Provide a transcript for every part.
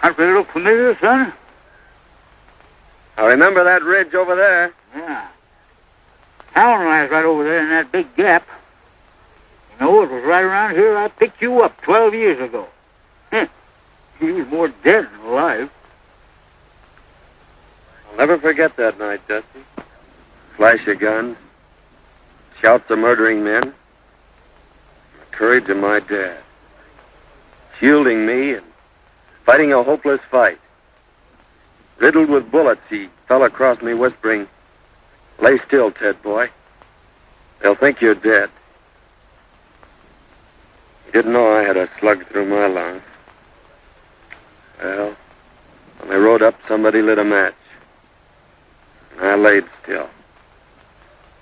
Country look familiar, son? I remember that ridge over there. Yeah. Town lies right over there in that big gap. You know, it was right around here I picked you up 12 years ago. You was more dead than alive. I'll never forget that night, Dusty. Flash of guns, shouts of murdering men, the courage of my dad, shielding me and fighting a hopeless fight. Riddled with bullets, he fell across me whispering, "Lay still, Ted boy. They'll think you're dead." He didn't know I had a slug through my lungs. Well, when they rode up, somebody lit a match. And I laid still.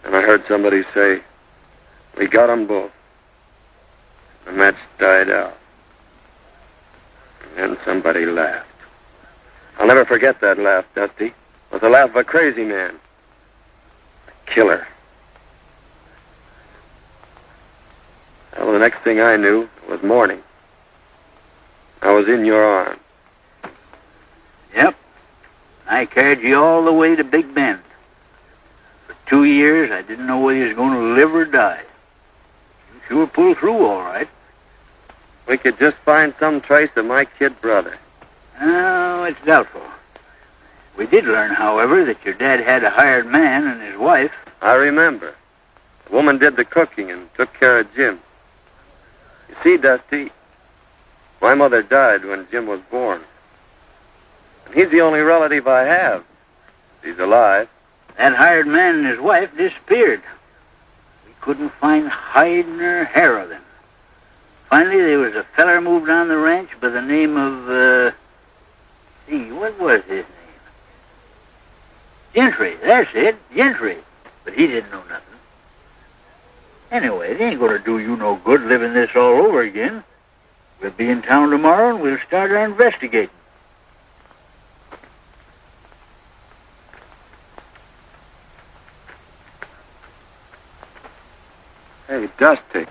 And I heard somebody say, "We got 'em both." The match died out. And then somebody laughed. I'll never forget that laugh, Dusty. It was the laugh of a crazy man. A killer. Well, the next thing I knew, it was morning. I was in your arms. Yep. I carried you all the way to Big Bend. For 2 years, I didn't know whether you was going to live or die. You sure pulled through all right. We could just find some trace of my kid brother. Oh, it's doubtful. We did learn, however, that your dad had a hired man and his wife. I remember. The woman did the cooking and took care of Jim. You see, Dusty, my mother died when Jim was born. And he's the only relative I have. He's alive. That hired man and his wife disappeared. We couldn't find hide nor hair of them. Finally, there was a feller moved on the ranch by the name of, what was his name? Gentry, that's it, Gentry. But he didn't know nothing. Anyway, it ain't gonna do you no good living this all over again. We'll be in town tomorrow and we'll start our investigating. Hey, Dusty.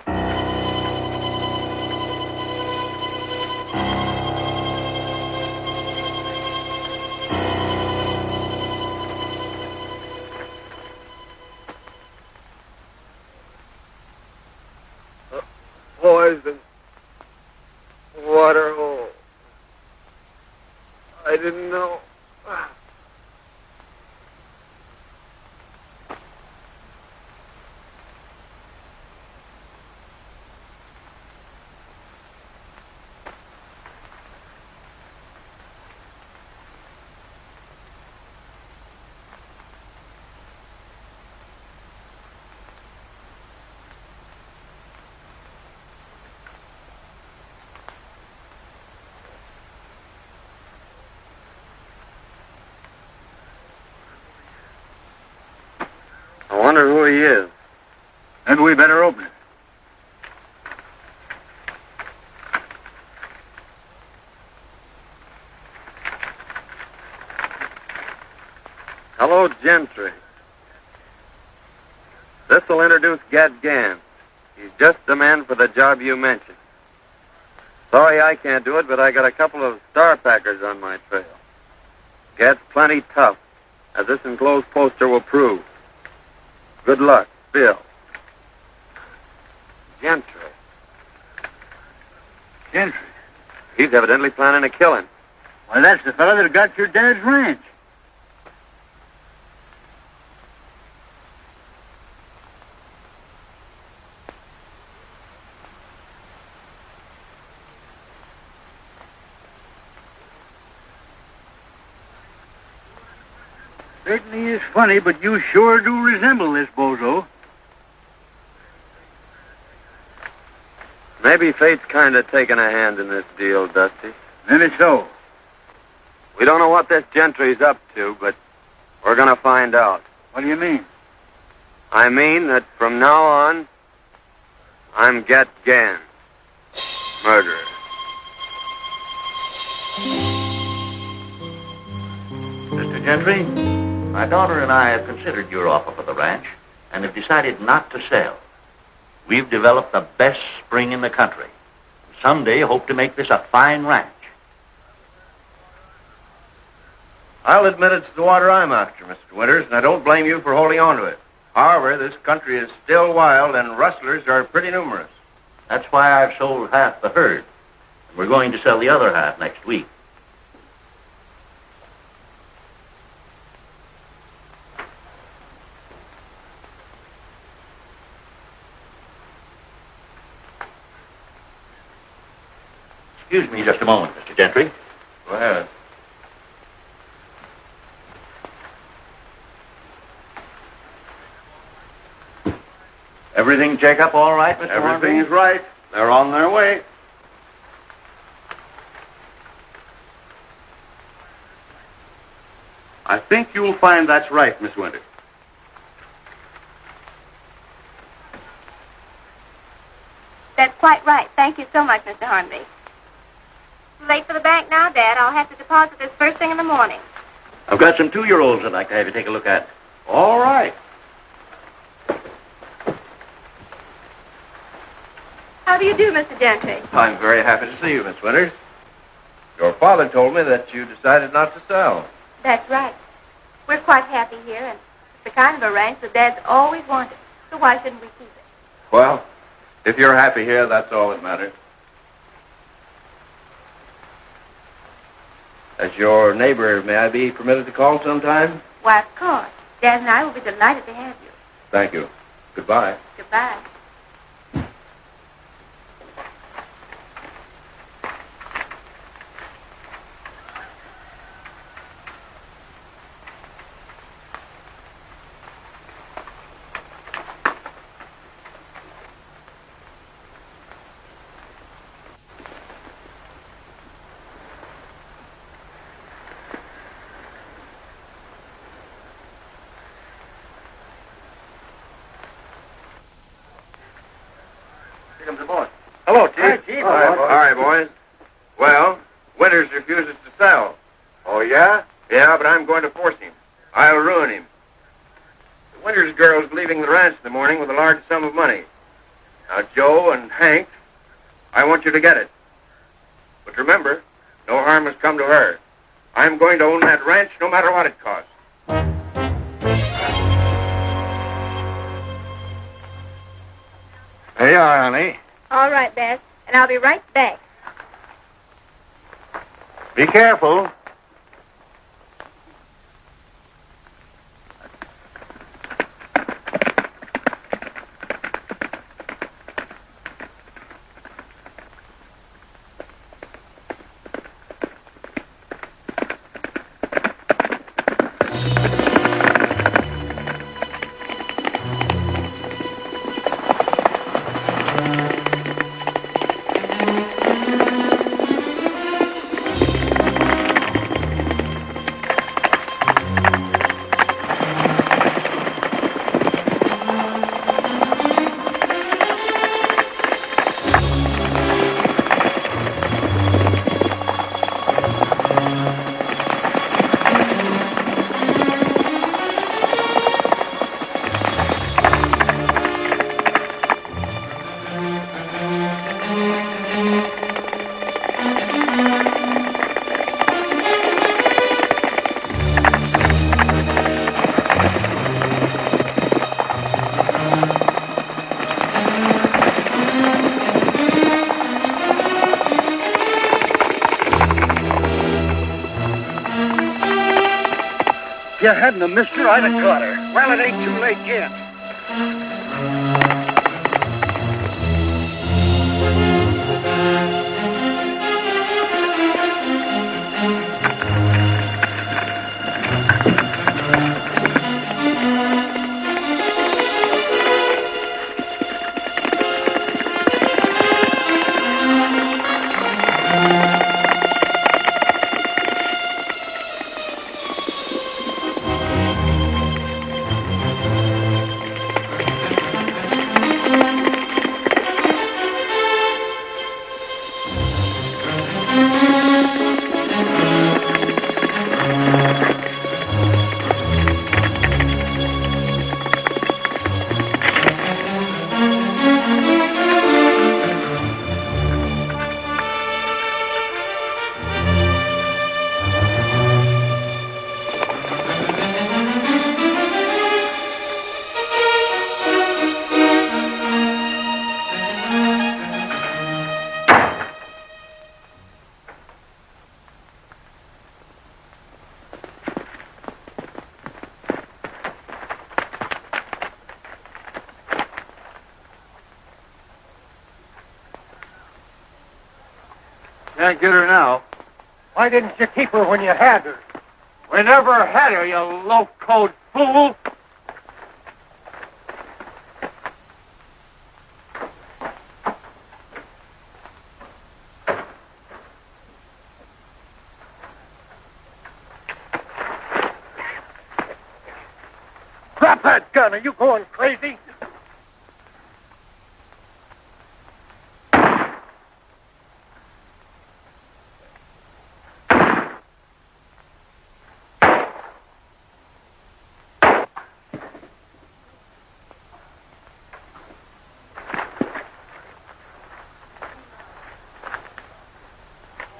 Poison. Water hole. I didn't know. I wonder who he is. Then we better open it. Hello, Gentry. This'll introduce Gad Gans. He's just the man for the job you mentioned. Sorry I can't do it, but I got a couple of star packers on my trail. Gad's plenty tough, as this enclosed poster will prove. Good luck, Bill. Gentry. Gentry? He's evidently planning a killing. Well, that's the fellow that got your dad's ranch. Certainly is funny, but you sure do resemble this bozo. Maybe fate's kind of taking a hand in this deal, Dusty. Maybe so. We don't know what this Gentry's up to, but we're going to find out. What do you mean? I mean that from now on, I'm Gat Gans, murderer. Mr. Gentry, my daughter and I have considered your offer for the ranch and have decided not to sell. We've developed the best spring in the country. Someday hope to make this a fine ranch. I'll admit it's the water I'm after, Mr. Winters, and I don't blame you for holding on to it. However, this country is still wild, and rustlers are pretty numerous. That's why I've sold half the herd. And we're going to sell the other half next week. Excuse me just a moment, Mr. Gentry. Go ahead. Everything check up all right, Mr. Everything Hornby? is right. They're on their way. I think you'll find that's right, Miss Winters. That's quite right. Thank you so much, Mr. Hornby. Late for the bank now, Dad. I'll have to deposit this first thing in the morning. I've got some 2-year-olds I'd like to have you take a look at. All right. How do you do, Mr. Gentry? I'm very happy to see you, Miss Winters. Your father told me that you decided not to sell. That's right. We're quite happy here, and it's the kind of a ranch that Dad's always wanted. So why shouldn't we keep it? Well, if you're happy here, that's all that matters. As your neighbor, may I be permitted to call sometime? Why, of course. Dad and I will be delighted to have you. Thank you. Goodbye. Goodbye. Hello, Chief. All right, boys. Well, Winters refuses to sell. Oh, yeah? Yeah, but I'm going to force him. I'll ruin him. The Winters girl's leaving the ranch in the morning with a large sum of money. Now, Joe and Hank, I want you to get it. But remember, no harm has come to her. I'm going to own that ranch no matter what it costs. Here you are, honey. All right, Dad. And I'll be right back. Be careful. If you hadn't have missed her, I'd have caught her. Well, it ain't too late yet. Can't get her now. Why didn't you keep her when you had her? We never had her, you low-code fool. Drop that gun. Are you going crazy?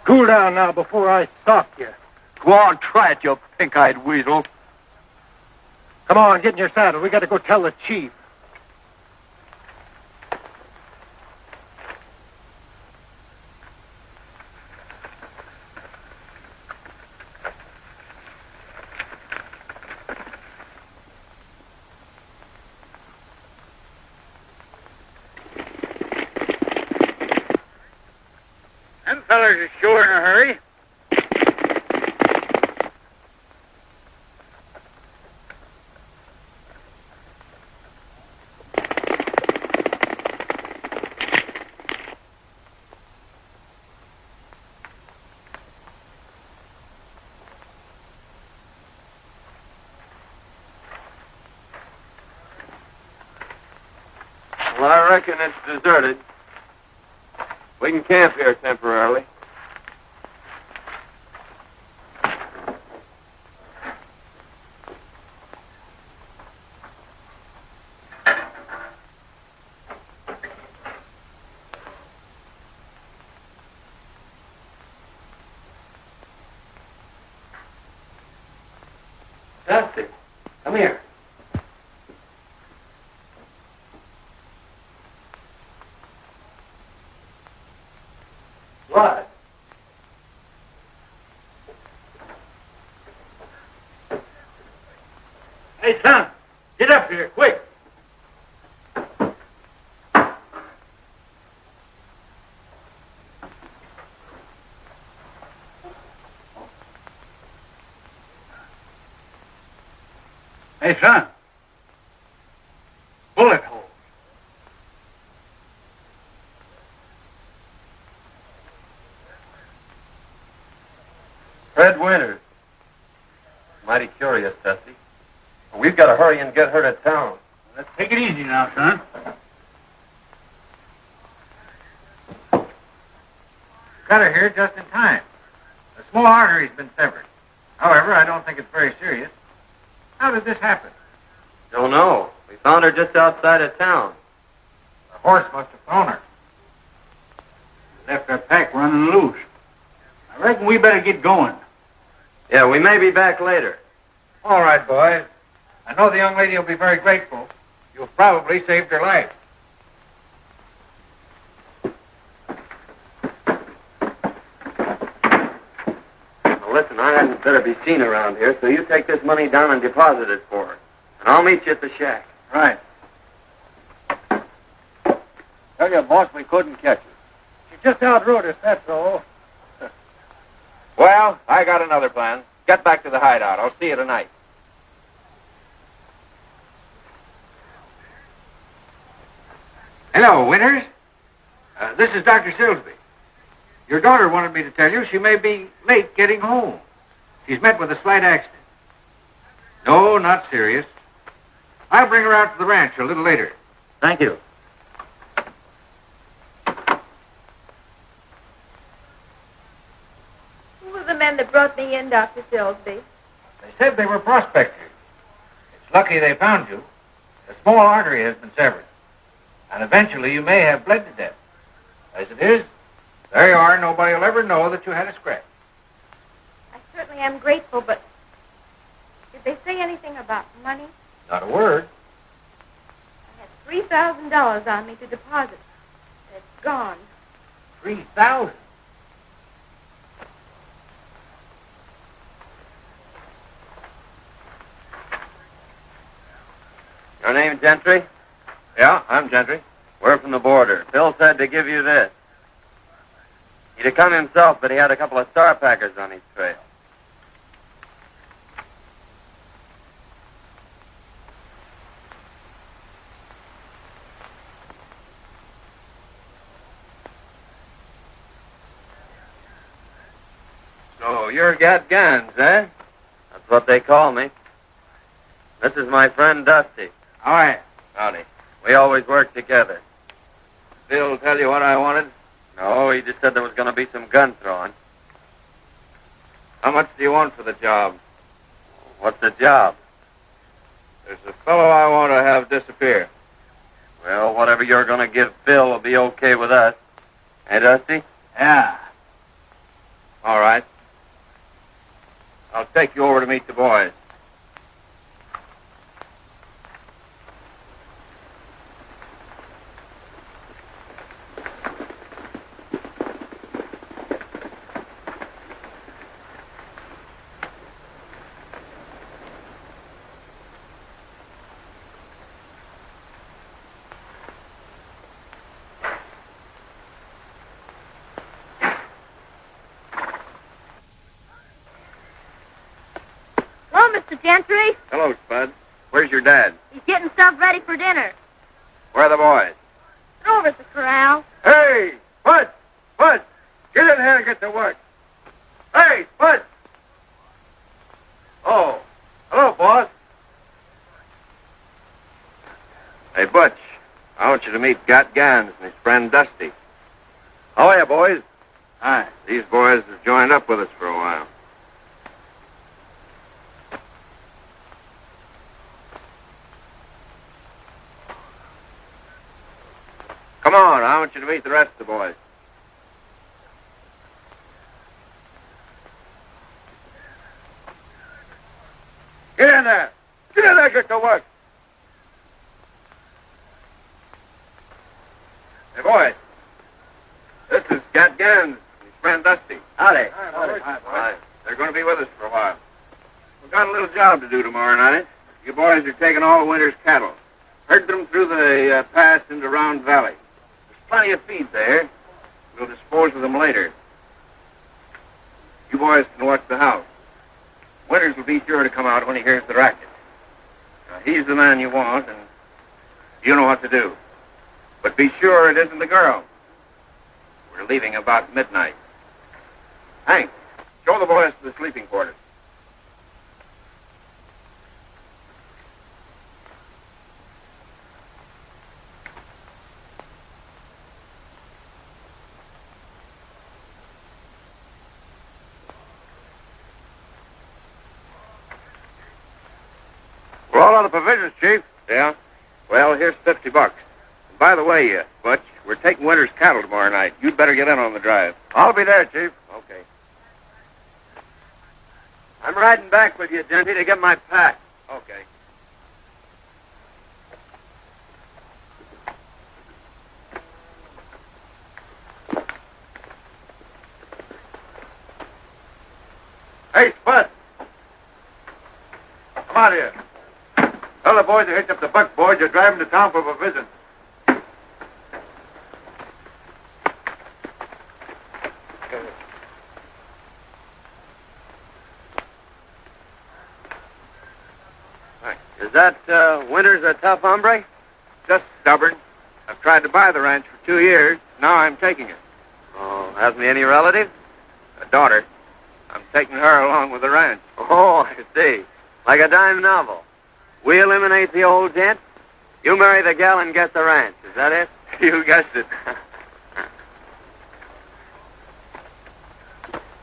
Cool down now before I sock you. Go on, try it, you pink-eyed weasel. Come on, get in your saddle. We got to go tell the chief. Them fellers are sure in a hurry. Well, I reckon it's deserted. We can camp here temporarily. Dusty, come here. What? Hey, son, get up here, quick. Hey, son. Bullet hole. Fred Winters. Mighty curious, Dusty. We've got to hurry and get her to town. Let's take it easy now, son. Got her here just in time. A small artery's been severed. However, I don't think it's very serious. How did this happen? Don't know. We found her just outside of town. The horse must have thrown her. Left our pack running loose. I reckon we better get going. Yeah, we may be back later. All right, boys. I know the young lady will be very grateful. You've probably saved her life. Now, listen, I hadn't better be seen around here, so you take this money down and deposit it for her. And I'll meet you at the shack. Right. Tell you, boss, we couldn't catch her. She just outrode us, that's all. Well, I got another plan. Get back to the hideout. I'll see you tonight. Hello, Winters. This is Dr. Silsby. Your daughter wanted me to tell you she may be late getting home. She's met with a slight accident. No, not serious. I'll bring her out to the ranch a little later. Thank you. Who were the men that brought me in, Dr. Silsby? They said they were prospectors. It's lucky they found you. A small artery has been severed. And eventually you may have bled to death. As it is, there you are. Nobody will ever know that you had a scratch. I certainly am grateful, but did they say anything about money? Not a word. I had $3,000 on me to deposit. It's gone. 3,000. Your name, Gentry? Yeah, I'm Gentry. We're from the border. Phil said to give you this. He'd have come himself, but he had a couple of star packers on his trail. So you're got guns, eh? That's what they call me. This is my friend Dusty. All right. Howdy. We always work together. Bill tell you what I wanted? No, he just said there was going to be some gun throwing. How much do you want for the job? What's the job? There's a fellow I want to have disappear. Well, whatever you're going to give Phil will be okay with us. Hey, Dusty? Yeah. All right. I'll take you over to meet the boys. Hello, Mr. Gentry. Hello, Spud. Where's your dad? He's getting stuff ready for dinner. Where are the boys? They're over at the corral. Hey, Spud! Spud! Get in here and get to work. Hey, Spud! Oh, hello, boss. Hey, Butch, I want you to meet Got Gans and his friend Dusty. How are you, boys? Hi. These boys have joined up with us for a while. Come on, I want you to meet the rest of the boys. Get in there! Get in there, get to work! Hey, boys. This is Gat Gans, his friend Dusty. Howdy. Hi. They're going to be with us for a while. We've got a little job to do tomorrow night. You boys are taking all the winter's cattle. Herd them through the pass into Round Valley. There's plenty of feed there. We'll dispose of them later. You boys can watch the house. Winters will be sure to come out when he hears the racket. He's the man you want, and you know what to do. But be sure it isn't the girl. We're leaving about midnight. Hank, show the boys to the sleeping quarters. We're all out of provisions, Chief. Yeah? Well, here's $50. And by the way, Butch, we're taking Winter's cattle tomorrow night. You'd better get in on the drive. I'll be there, Chief. Okay. I'm riding back with you, Genty, to get my pack. Okay. Hey, Spud. Come out here. Tell the boys to hitch up the buck boys. You're driving to town for a visit. Is that Winters a tough hombre? Just stubborn. I've tried to buy the ranch for 2 years. Now I'm taking it. Oh, hasn't he any relatives? A daughter. I'm taking her along with the ranch. Oh, I see. Like a dime novel. We eliminate the old gent. You marry the gal and get the ranch. Is that it? You guessed it.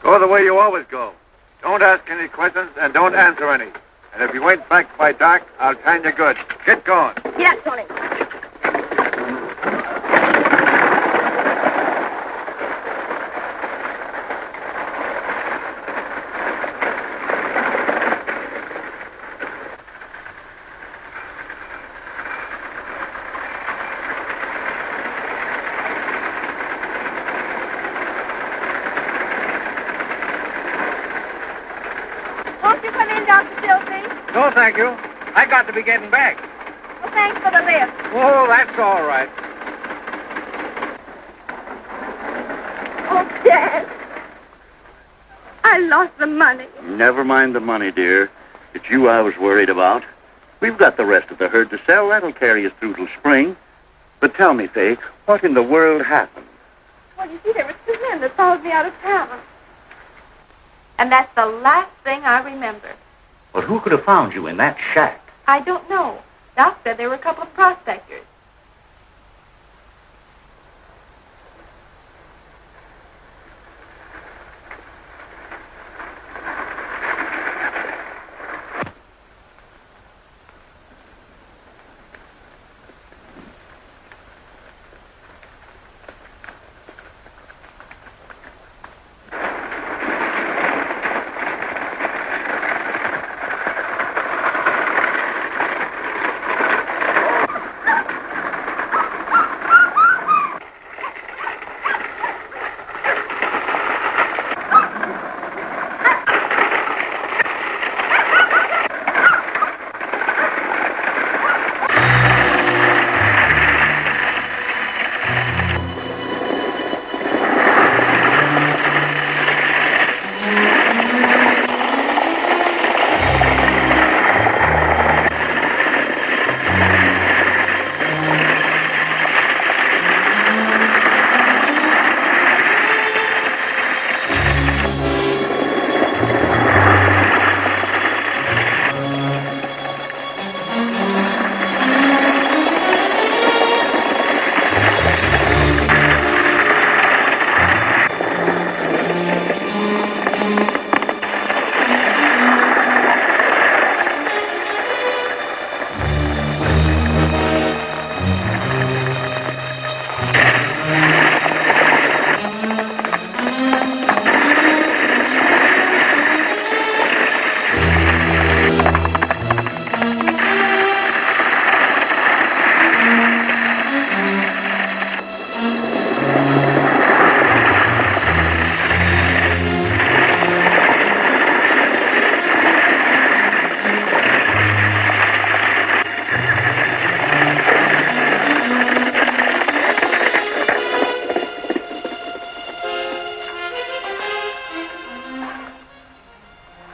Go the way you always go. Don't ask any questions and don't answer any. And if you ain't back by dark, I'll time you good. Get going. Get up, Tony. Won't you come in, Dr. Silsby? No, thank you. I got to be getting back. Well, thanks for the lift. Oh, that's all right. Oh, Dad. lost the money. Never mind the money, dear. It's you I was worried about. We've got the rest of the herd to sell. That'll carry us through till spring. But tell me, Faye, what in the world happened? Well, you see, there were two men that followed me out of town. And that's the last thing I remember. But who could have found you in that shack? I don't know. Doc said there were a couple of prospectors.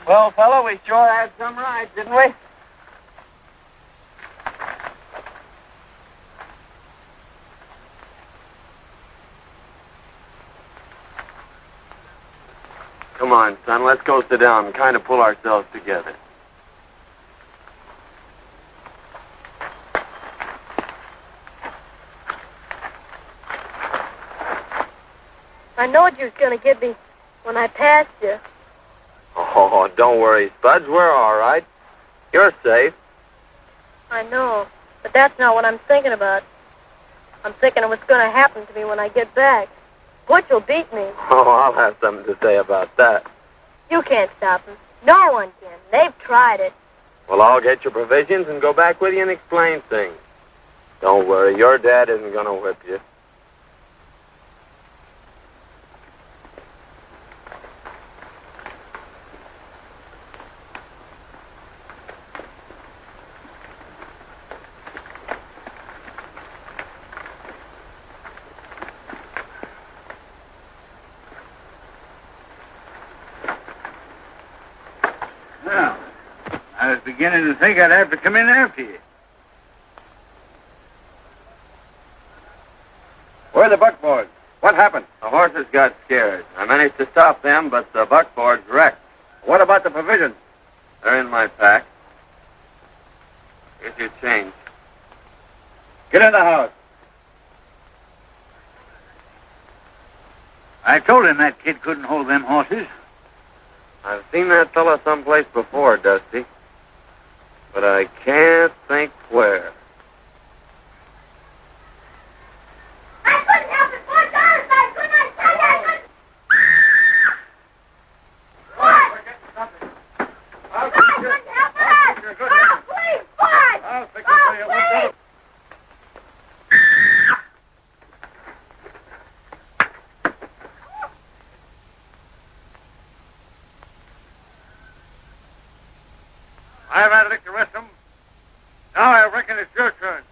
Well, fella, we sure had some rides, didn't we? Come on, son, let's go sit down and kind of pull ourselves together. I knowed you was going to get me when I passed you. Oh, don't worry, Spuds. We're all right. You're safe. I know, but that's not what I'm thinking about. I'm thinking of what's going to happen to me when I get back. Butch will beat me. Oh, I'll have something to say about that. You can't stop him. No one can. They've tried it. Well, I'll get your provisions and go back with you and explain things. Don't worry, your dad isn't going to whip you. Well, I was beginning to think I'd have to come in after you. Where are the buckboards? What happened? The horses got scared. I managed to stop them, but the buckboards wrecked. What about the provisions? They're in my pack. Here's your change. Get in the house. I told him that kid couldn't hold them horses. I've seen that fella someplace before, Dusty. But I can't think where. I couldn't help it, Butch. Honest, I couldn't. I tell you, I couldn't. Butch! I couldn't help it. Oh, please, Butch! I'll fix it for you. Oh, please! I've had a lick to rest them. Now I reckon it's your turn.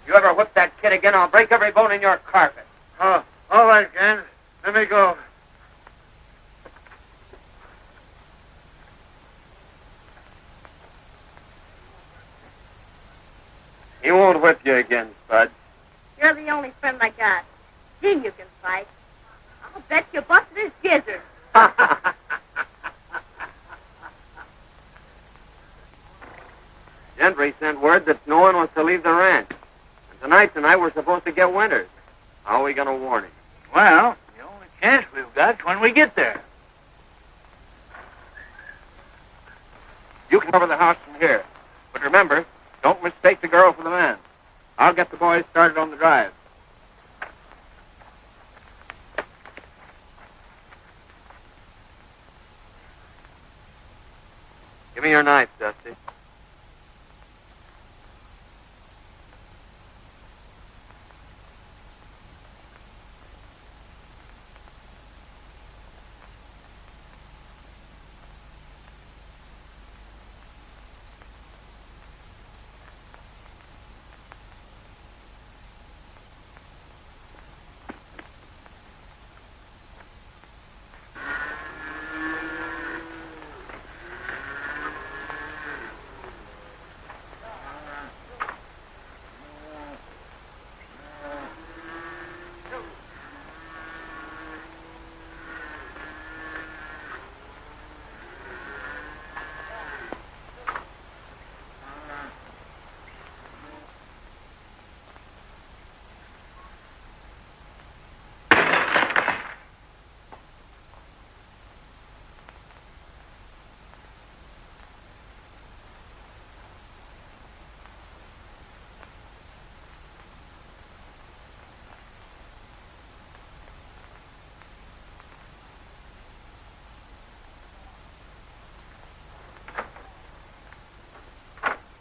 You ever whip that kid again, I'll break every bone in your carpet. Oh, all right, Ken. Let me go. He won't whip you again, Spud. You're the only friend I got. Gee, you can fight. I'll bet you busted his gizzard. Gentry sent word that no one was to leave the ranch. And tonight we're supposed to get Winters. How are we going to warn him? Well, the only chance we've got is when we get there. You can cover the house from here. But remember, don't mistake the girl for the man. I'll get the boys started on the drive. Give me your knife, Dusty.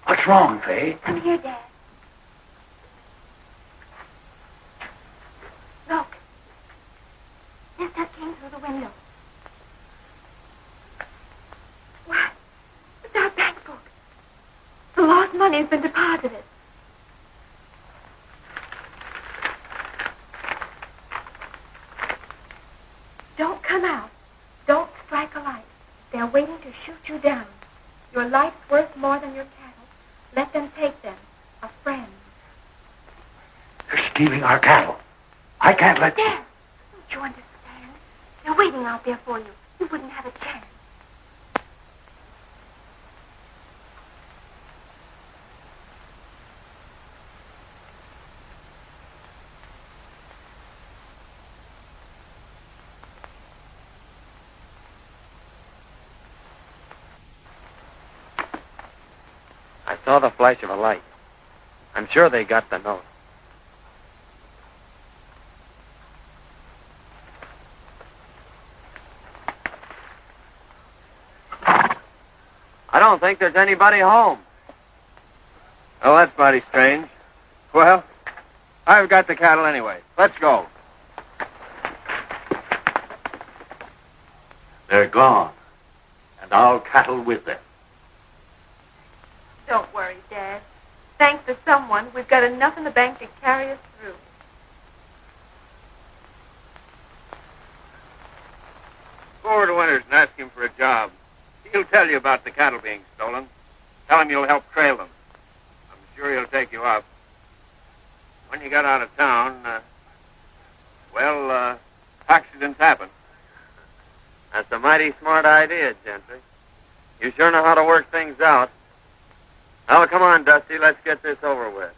What's wrong, Faye? Come here, Dad. Look. There's that came through the window. What? It's our bank book. The lost money has been deposited. Don't come out. Don't strike a light. They're waiting to shoot you down. Your life's worth more than your cattle. Let them take them. A friend. They're stealing our cattle. I can't let Dad, don't you understand? They're waiting out there for you. You wouldn't have a chance. I saw the flash of a light. I'm sure they got the note. I don't think there's anybody home. Oh, that's mighty strange. Well, I've got the cattle anyway. Let's go. They're gone. And our cattle with them. Don't worry, Dad. Thanks to someone, we've got enough in the bank to carry us through. Go over to Winters and ask him for a job. He'll tell you about the cattle being stolen. Tell him you'll help trail them. I'm sure he'll take you up. When you got out of town, accidents happen. That's a mighty smart idea, Gentry. You sure know how to work things out. Now, come on, Dusty. Let's get this over with.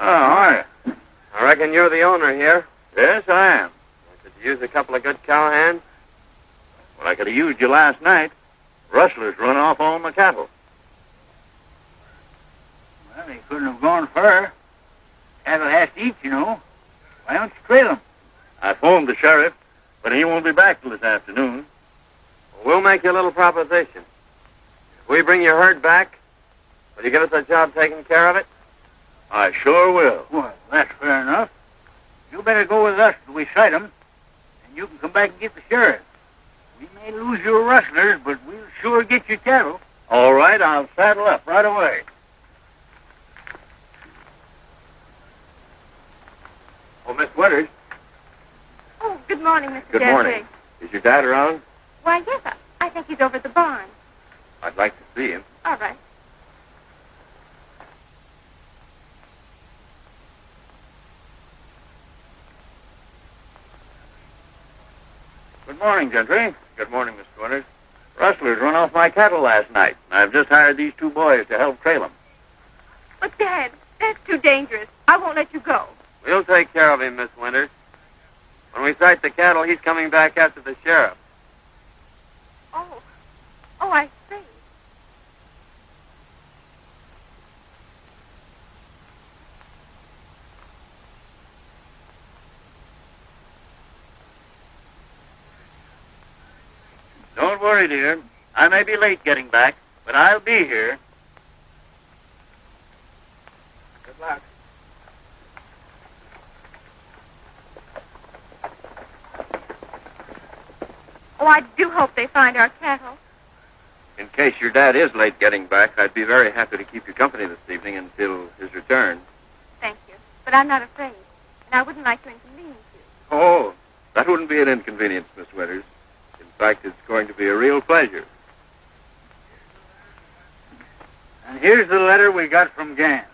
Oh, hi. I reckon you're the owner here. Yes, I am. Could you use a couple of good cowhands? Well, I could have used you last night. Rustlers run off all my cattle. Well, they couldn't have gone far. Cattle has to eat, you know. Why don't you trail them? I phoned the sheriff, but he won't be back till this afternoon. We'll make you a little proposition. If we bring your herd back, will you give us a job taking care of it? I sure will. Well, that's fair enough. You better go with us till we sight 'em, and you can come back and get the sheriff. We may lose your rustlers, but we'll sure get your cattle. All right, I'll saddle up right away. Oh, Miss Winters. Oh, good morning, Mr. Good Gentry. morning. Is your dad around? Why, yes, I think he's over at the barn. I'd like to see him. All right. Good morning, Gentry. Good morning, Mr. Winters. Rustlers run off my cattle last night. I've just hired these two boys to help trail them. But, Dad, that's too dangerous. I won't let you go. We'll take care of him, Miss Winters. When we sight the cattle, he's coming back after the sheriff. Oh. Oh, I see. Don't worry, dear. I may be late getting back, but I'll be here. Good luck. Oh, I do hope they find our cattle. In case your dad is late getting back, I'd be very happy to keep you company this evening until his return. Thank you. But I'm not afraid. And I wouldn't like to inconvenience you. Oh, that wouldn't be an inconvenience, Miss Winters. In fact, it's going to be a real pleasure. And here's the letter we got from Gans.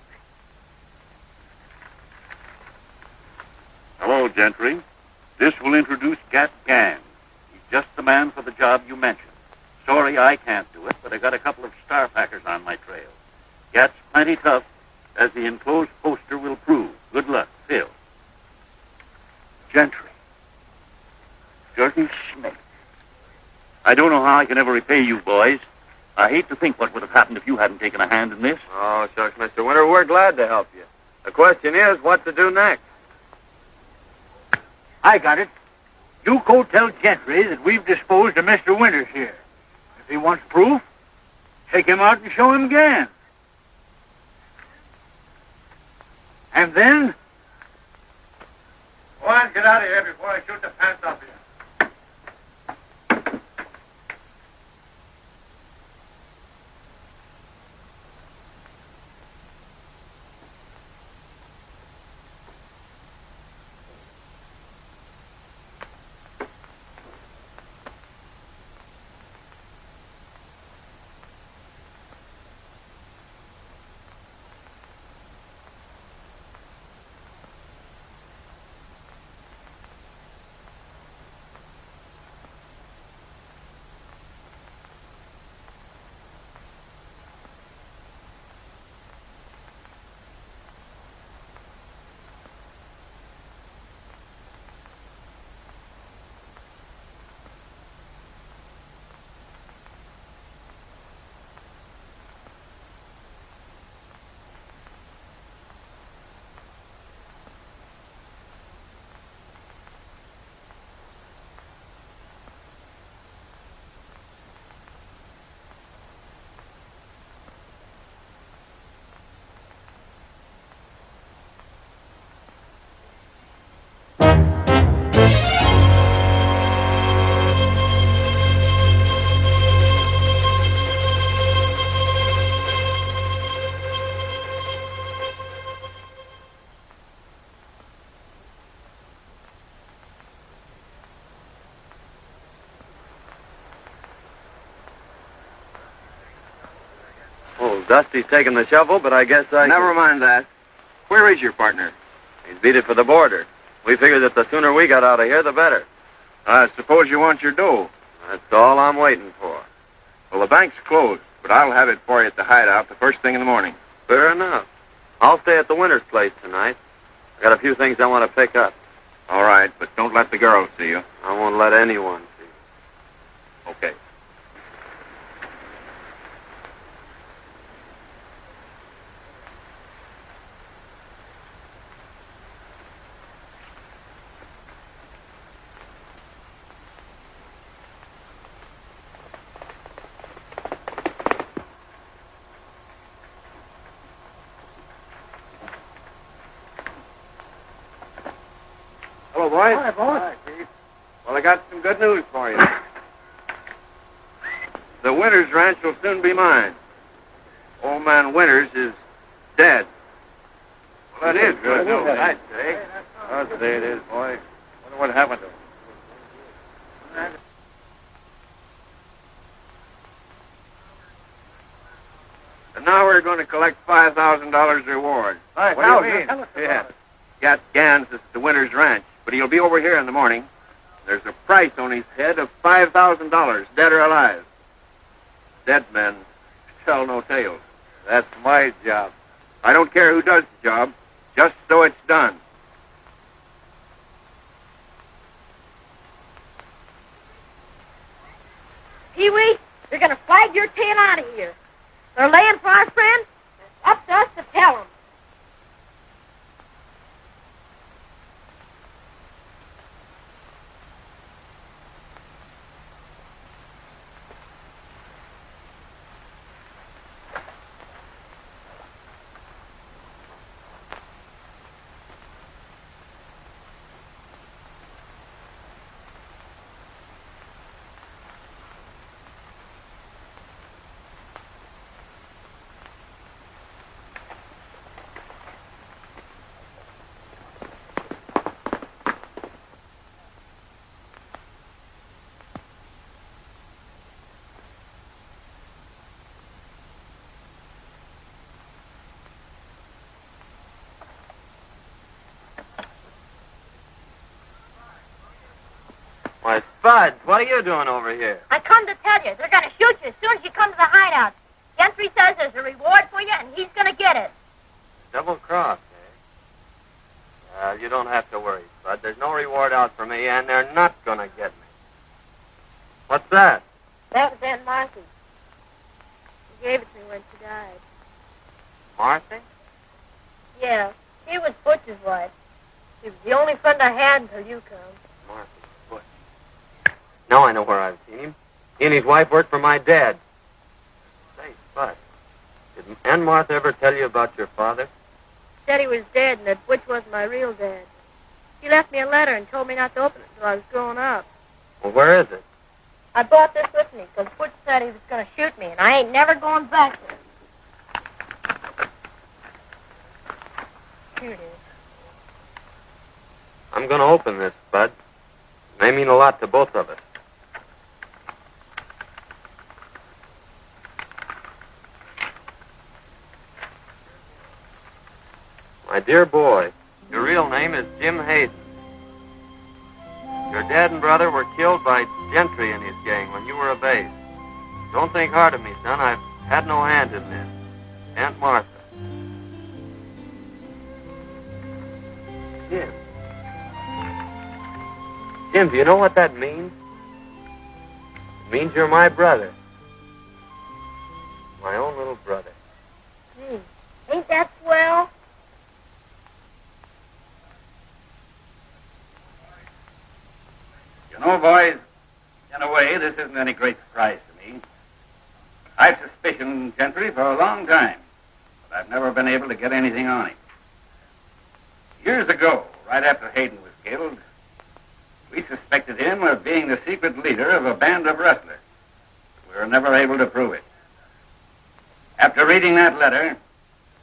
Hello, Gentry. This will introduce Gat Gans. He's just the man for the job you mentioned. Sorry I can't do it, but I got a couple of star packers on my trail. Gat's plenty tough, as the enclosed poster will prove. Good luck, Phil. Gentry. Dirty snake. I don't know how I can ever repay you boys. I hate to think what would have happened if you hadn't taken a hand in this. Oh, shucks, Mr. Winter, we're glad to help you. The question is, what to do next? I got it. You go tell Gentry that we've disposed of Mr. Winters here. If he wants proof, take him out and show him Gans. And then... Go on, get out of here before I shoot the pants off you. Dusty's taking the shovel, but I guess Never mind that. Where is your partner? He's beat it for the border. We figured that the sooner we got out of here, the better. I suppose you want your dough. That's all I'm waiting for. Well, the bank's closed, but I'll have it for you at the hideout the first thing in the morning. Fair enough. I'll stay at the Winters place tonight. I got a few things I want to pick up. All right, but don't let the girls see you. I won't let anyone see. Okay. Hello, boys. Hi, boss. Hi, Chief. Well, I got some good news for you. The Winters ranch will soon be mine. Old man Winters is dead. Well, that is good news, I'd say. I'll say it is, boy. Wonder what happened to him. And now we're going to collect $5,000 reward. What do you mean? Yeah. Gat Gans is at the Winters ranch, but he'll be over here in the morning. There's a price on his head of $5,000, dead or alive. Dead men tell no tales. That's my job. I don't care who does the job, just so it's done. Pee-wee, you're going to flag your tail out of here. They're laying for our friends. It's up to us to tell them. Why, Spud, what are you doing over here? I come to tell you, they're going to shoot you as soon as you come to the hideout. Gentry says there's a reward for you, and he's going to get it. Double cross, eh? You don't have to worry, Spud. There's no reward out for me, and they're not going to get me. What's that? That was Aunt Marthy. She gave it to me when she died. Marthy? Yeah, she was Butch's wife. She was the only friend I had until you come. Marthy, Butch. Now I know where I've seen him. He and his wife worked for my dad. Say, Spud, did Aunt Martha ever tell you about your father? Said he was dead and that Butch wasn't my real dad. She left me a letter and told me not to open it until I was grown up. Well, where is it? I brought this with me because Butch said he was going to shoot me, and I ain't never going back there. Here it is. I'm going to open this, Spud. It may mean a lot to both of us. My dear boy, your real name is Jim Hayden. Your dad and brother were killed by Gentry and his gang when you were a babe. Don't think hard of me, son. I've had no hand in this. Aunt Martha. Jim. Jim, do you know what that means? It means you're my brother. My own little brother. Gee, ain't that swell? You know, boys, in a way, this isn't any great surprise to me. I've suspicioned Gentry for a long time, but I've never been able to get anything on him. Years ago, right after Hayden was killed, we suspected him of being the secret leader of a band of rustlers. We were never able to prove it. After reading that letter,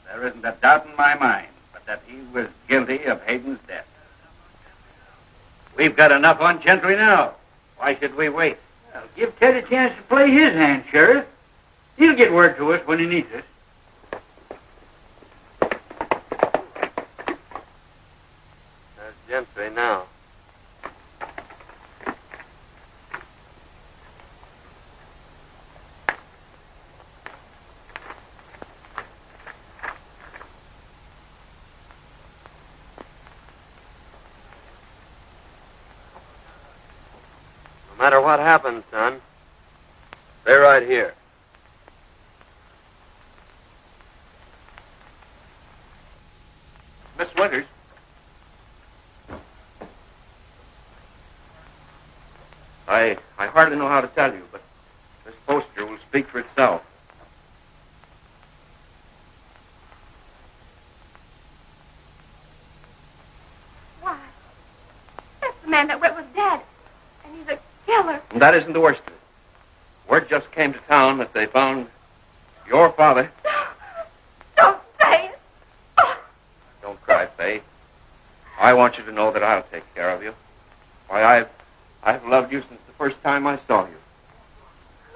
there isn't a doubt in my mind but that he was guilty of Hayden's death. We've got enough on Gentry now. Why should we wait? Well, give Ted a chance to play his hand, Sheriff. He'll get word to us when he needs us. There's Gentry now. No matter what happens, son, stay right here. Miss Winters. I hardly know how to tell you, but this poster will speak for itself. Why? man that was dead. And he's a killer. And that isn't the worst of it. Word just came to town that they found your father. Don't say it. Oh. Don't cry, Faye. I want you to know that I'll take care of you. Why, I've loved you since the first time I saw you.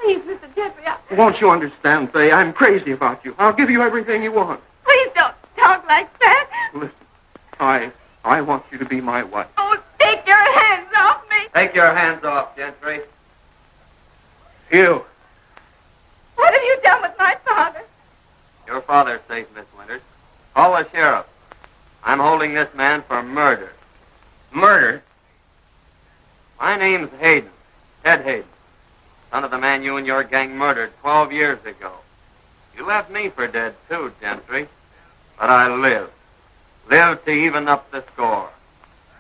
Please, Mr. Gentry, Won't you understand, Faye? I'm crazy about you. I'll give you everything you want. please don't talk like that. Listen, I want you to be my wife. Oh, take your hands off me. Take your hands off, Gentry. You. What have you done with my father? Your father's safe, Miss Winters. Call the sheriff. I'm holding this man for murder. Murder? My name's Hayden. Ted Hayden. Son of the man you and your gang murdered 12 years ago. You left me for dead, too, Gentry. But I live. Live to even up the score.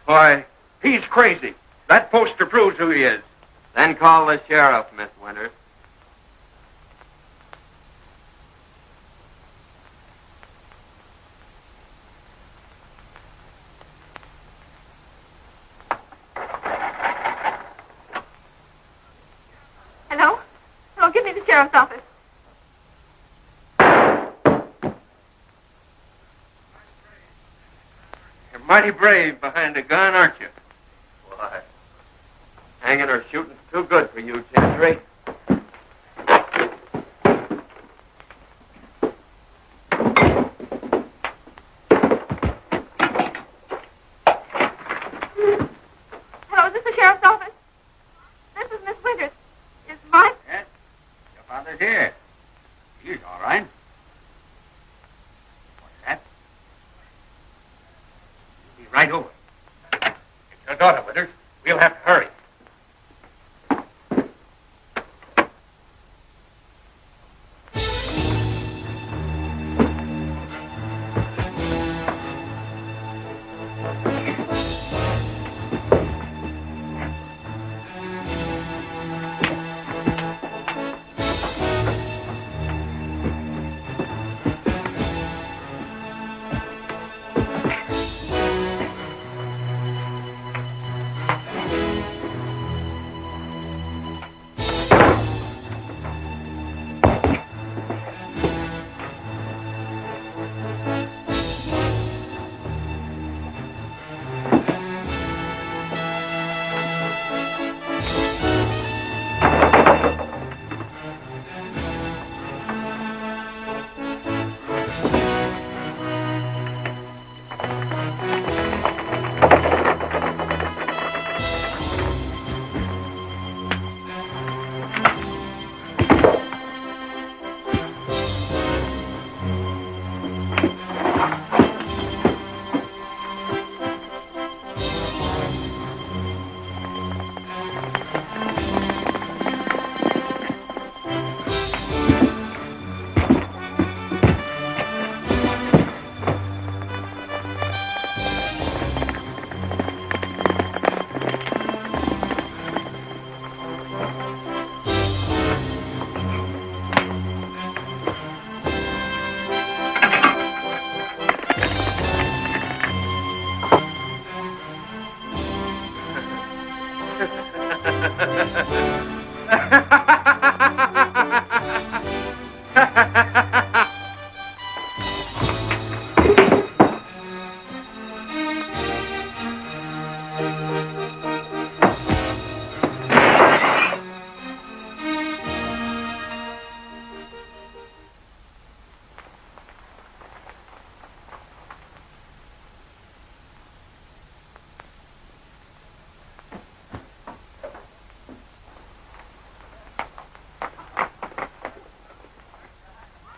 Why, he's crazy. That poster proves who he is. Then call the sheriff, Miss Winters. Hello? Hello, give me the sheriff's office. You're mighty brave behind a gun, aren't you? Why? Hanging or shooting's too good for you, Gentry. Hello, is this the sheriff's office? This is Miss Winters. Is my... Yes? Your father's here. He's all right. What's that? You'll be right over. It's your daughter, Winters. We'll have to hurry.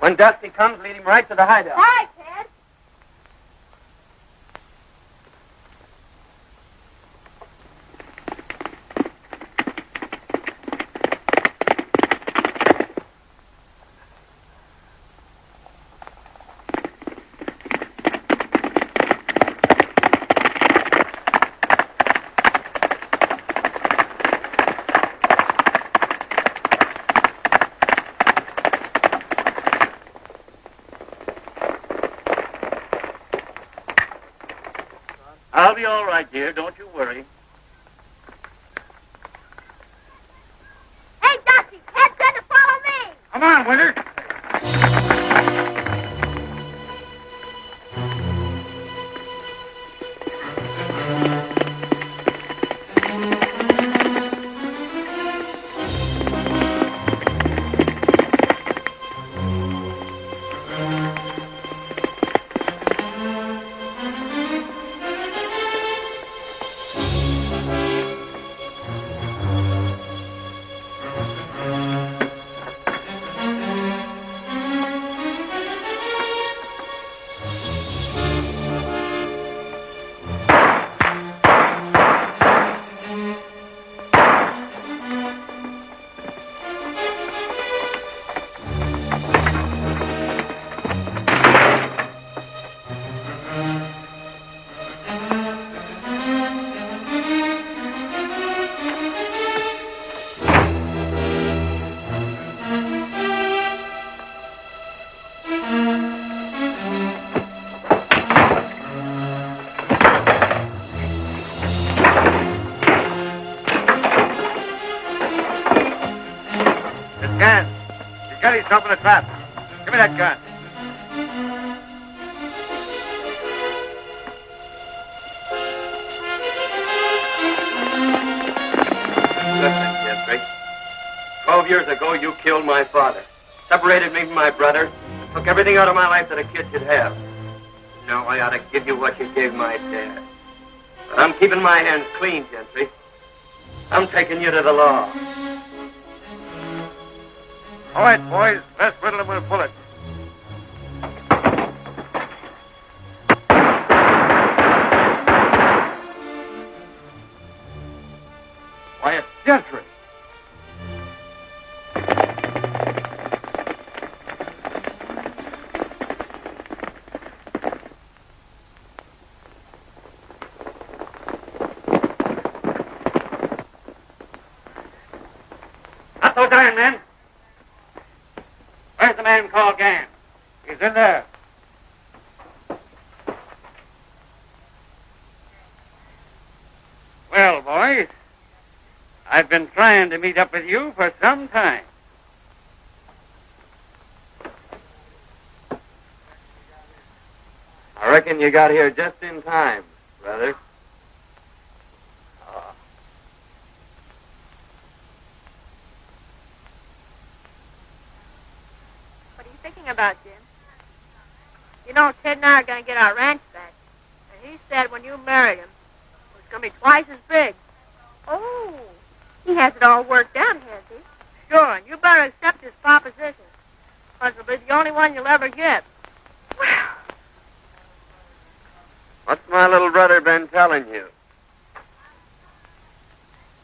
When Dusty comes, lead him right to the hideout. All right, Ted. I'll be all right, dear. Don't you worry. Winters. Gun. He's got himself in a trap. Give me that gun. Listen, Gentry. 12 years ago, you killed my father. Separated me from my brother. Took everything out of my life that a kid should have. Now I ought to give you what you gave my dad. But I'm keeping my hands clean, Gentry. I'm taking you to the law. All right, boys. Let's riddle him with a bullet. Why, it's Gentry. Not those iron men. Where's the man called Gann? He's in there. Well, boys, I've been trying to meet up with you for some time. I reckon you got here just in time, brother. What are you thinking about, Jim? You know, Ted and I are going to get our ranch back. And he said when you married him, it was going to be twice as big. Oh, he has it all worked out, has he? Sure, and you better accept his proposition. Because it'll be the only one you'll ever get. Well, What's my little brother been telling you?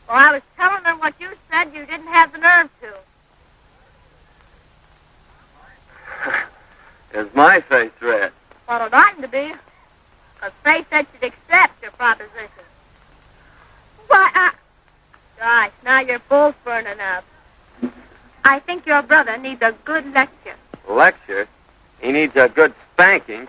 well, I was telling them what you said you didn't have the nerve to. Is my face red? Well, it oughtn't to be. Because Faye said she'd accept your proposition. Why, Gosh, now you're both burning up. I think your brother needs a good lecture. Lecture? He needs a good spanking.